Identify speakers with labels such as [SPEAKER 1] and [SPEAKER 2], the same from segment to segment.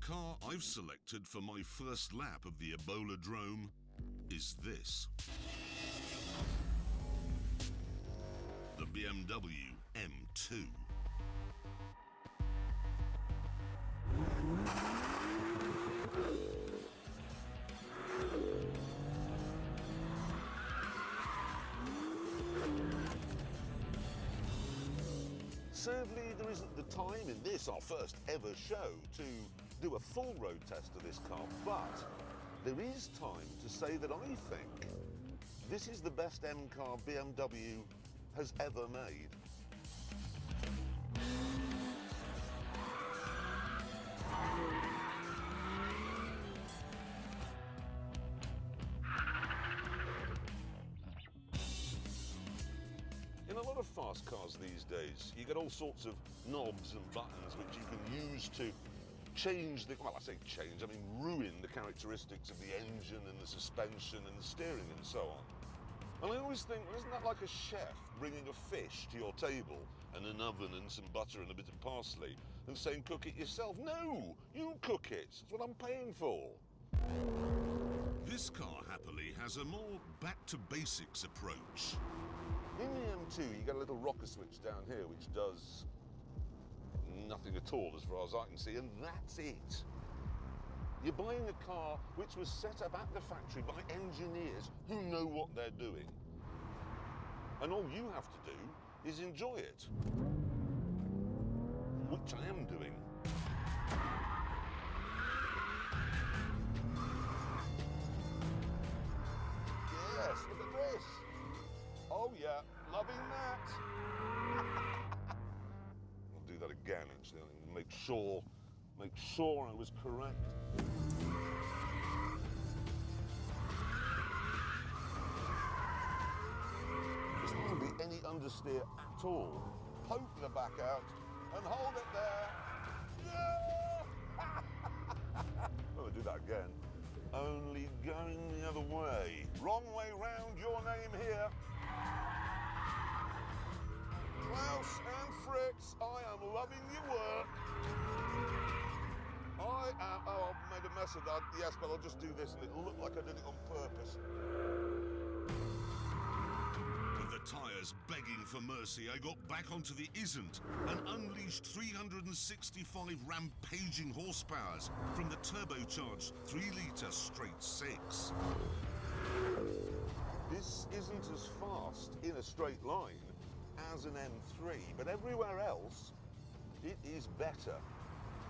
[SPEAKER 1] car I've selected for my first lap of the Eboladrome is this. The BMW M2.
[SPEAKER 2] Sadly, there isn't the time in this, our first ever show, to do a full road test of this car, but there is time to say that I think this is the best M car BMW has ever made. In a lot of fast cars these days, you get all sorts of knobs and buttons which you can use to change the, well, I say change, I mean ruin the characteristics of the engine and the suspension and the steering and so on. And I always think, well, isn't that like a chef bringing a fish to your table and an oven and some butter and a bit of parsley and saying cook it yourself? No, you cook it. That's what I'm paying for.
[SPEAKER 1] This car, happily, has a more back-to-basics approach.
[SPEAKER 2] In the M2, you get a little rocker switch down here which does nothing at all as far as I can see, and that's it. You're buying a car which was set up at the factory by engineers who know what they're doing. And all you have to do is enjoy it. Which I am doing. Yes, look at this. Oh yeah, loving that. I'll do that again actually, I'll make sure I was correct. There's not going to be any understeer at all. Poke the back out and hold it there. No! I'll do that again. Only going the other way. Wrong way round, your name here. Klaus and Fritz, I am loving your work. I am, oh, I've made a mess of that. Yes, but I'll just do this and it'll look like I did it on purpose.
[SPEAKER 1] With the tyres begging for mercy, I got back onto the isn't and unleashed 365 rampaging horsepowers from the turbocharged 3-litre straight 6.
[SPEAKER 2] This isn't as fast in a straight line as an M3, but everywhere else, it is better.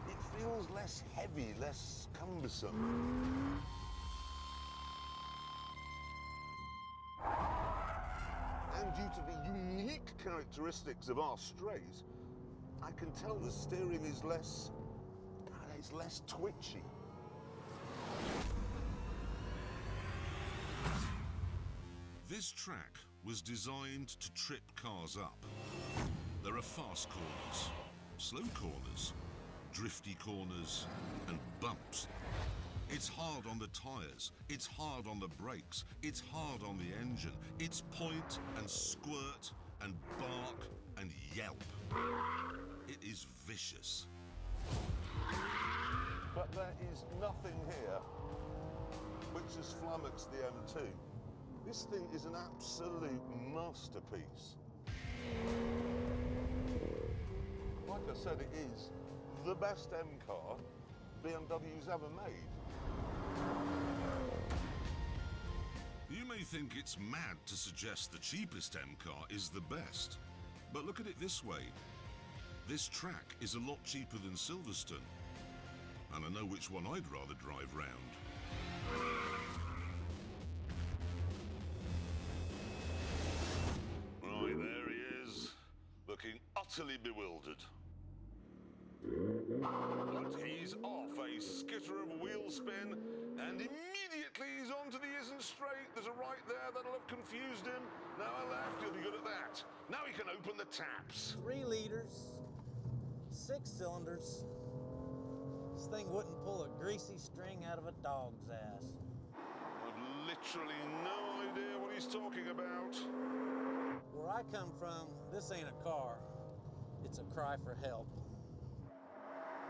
[SPEAKER 2] It feels less heavy, less cumbersome. And due to the unique characteristics of our straight, I can tell the steering is less, it's less twitchy.
[SPEAKER 1] This track was designed to trip cars up. There are fast corners, slow corners, drifty corners, and bumps. It's hard on the tyres, it's hard on the brakes, it's hard on the engine. It's point and squirt and bark and yelp. It is vicious.
[SPEAKER 2] But there is nothing here which has flummoxed the M2. This thing is an absolute masterpiece. Like I said, it is the best M car BMW's ever made.
[SPEAKER 1] You may think it's mad to suggest the cheapest M car is the best, but look at it this way. This track is a lot cheaper than Silverstone, and I know which one I'd rather drive round.
[SPEAKER 2] Right, there he is, looking utterly bewildered. But he's off a skitter of wheel spin, and immediately he's onto the isn't straight. There's a right there that'll have confused him. Now a left, he'll be good at that. Now he can open the taps.
[SPEAKER 3] 3 liters, 6 cylinders. This thing wouldn't pull a greasy string out of a dog's ass.
[SPEAKER 2] I've literally no idea what he's talking about.
[SPEAKER 3] Where I come from, this ain't a car. It's a cry for help.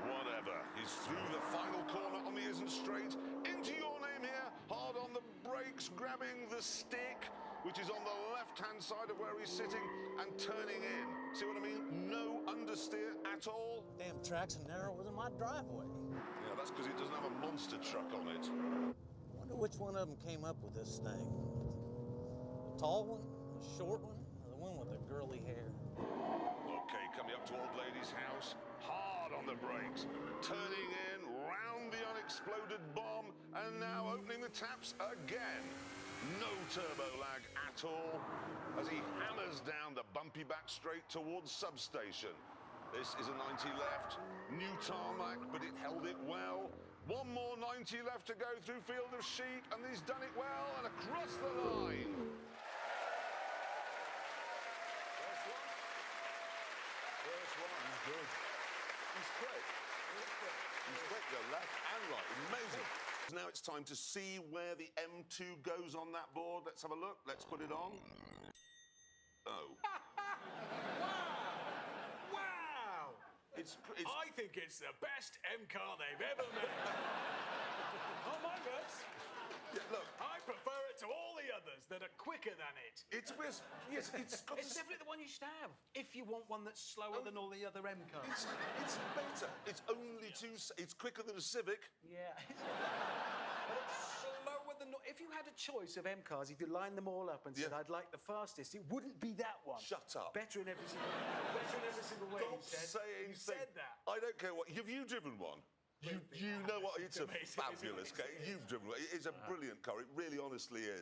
[SPEAKER 2] Whatever. He's He's through the final corner on the isn't straight. Into your name here. Hard on the brakes, grabbing the stick, which is on the left-hand side of where he's sitting, and turning in. See what I mean? No understeer at all.
[SPEAKER 3] Damn track's narrower than my driveway.
[SPEAKER 2] Yeah, that's because it doesn't have a monster truck on it.
[SPEAKER 3] Wonder which one of them came up with this thing. The tall one, the short one, or the one with the girly hair?
[SPEAKER 2] Okay, coming up to old lady's house, hard on the brakes, turning in, round the unexploded bomb, and now opening the taps again. No turbo lag at all, as he hammers down the bumpy back straight towards substation. This is a 90 left, new tarmac, but it held it well. One more 90 left to go through field of sheep, and he's done it well, and across the line. First one, he's good. He's quick. He's quick, though, left and right. Amazing. Now it's time to see where the M2 goes on that board. Let's have a look. Let's put it on. Oh.
[SPEAKER 4] Wow!
[SPEAKER 2] It's
[SPEAKER 4] I think it's the best M car they've ever made. Oh my gosh!
[SPEAKER 2] yeah, look.
[SPEAKER 4] I prefer it to all the others that are quicker than it.
[SPEAKER 2] It's yes, it's got
[SPEAKER 5] It's definitely the one you should have if you want one that's slower than all the other M cars.
[SPEAKER 2] it's better. It's only it's quicker than a Civic.
[SPEAKER 5] Yeah. But it's slower than. If you had a choice of M cars, if you lined them all up and said,
[SPEAKER 2] Yeah.
[SPEAKER 5] I'd like the fastest, it wouldn't be that one.
[SPEAKER 2] Shut up.
[SPEAKER 5] Better in every single way.
[SPEAKER 2] Stop saying
[SPEAKER 4] You said that.
[SPEAKER 2] I don't care what. Have you driven one? You know what? It's a
[SPEAKER 4] amazing, isn't it?
[SPEAKER 2] fabulous car. You've driven one. It's a brilliant car. It really, honestly is.